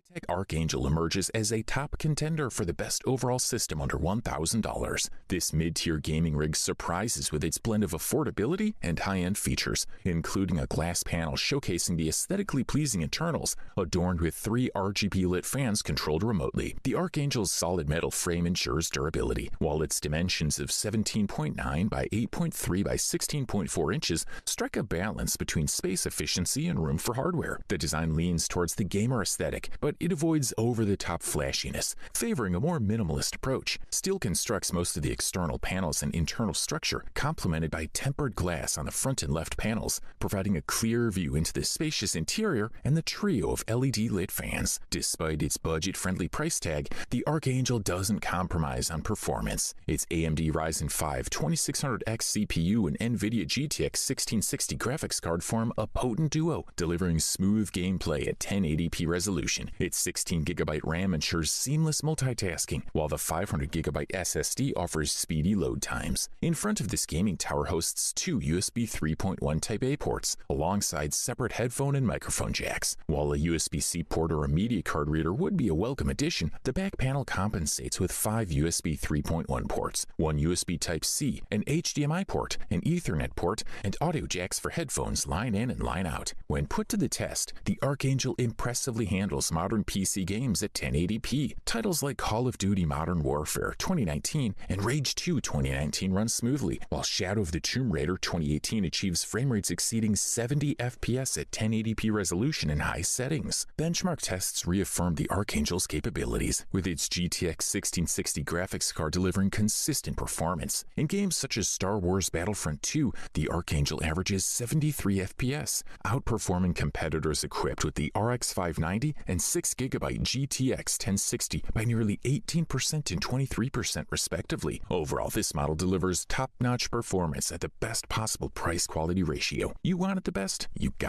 Skytech Archangel emerges as a top contender for the best overall system under $1,000. This mid-tier gaming rig surprises with its blend of affordability and high-end features, including a glass panel showcasing the aesthetically pleasing internals, adorned with 3 RGB-lit fans controlled remotely. The Archangel's solid metal frame ensures durability, while its dimensions of 17.9 by 8.3 by 16.4 inches strike a balance between space efficiency and room for hardware. The design leans towards the gamer aesthetic, but it avoids over-the-top flashiness, favoring a more minimalist approach. Steel constructs most of the external panels and internal structure, complemented by tempered glass on the front and left panels, providing a clear view into the spacious interior and the trio of LED-lit fans. Despite its budget-friendly price tag, the Archangel doesn't compromise on performance. Its AMD Ryzen 5 2600X CPU and NVIDIA GTX 1660 graphics card form a potent duo, delivering smooth gameplay at 1080p resolution. Its 16GB RAM ensures seamless multitasking, while the 500GB SSD offers speedy load times. In front of this gaming tower hosts 2 USB 3.1 Type-A ports, alongside separate headphone and microphone jacks. While a USB-C port or a media card reader would be a welcome addition, the back panel compensates with 5 USB 3.1 ports, 1 USB Type-C, an HDMI port, an Ethernet port, and audio jacks for headphones line in and line out. When put to the test, the Archangel impressively handles modern PC games at 1080p. Titles like Call of Duty Modern Warfare 2019 and Rage 2 2019 run smoothly, while Shadow of the Tomb Raider 2018 achieves frame rates exceeding 70 FPS at 1080p resolution in high settings. Benchmark tests reaffirmed the Archangel's capabilities, with its GTX 1660 graphics card delivering consistent performance. In games such as Star Wars Battlefront 2, the Archangel averages 73 FPS, outperforming competitors equipped with the RX 590 and 6GB GTX 1060 by nearly 18% and 23% respectively. Overall, this model delivers top-notch performance at the best possible price-quality ratio. You wanted the best? You got it.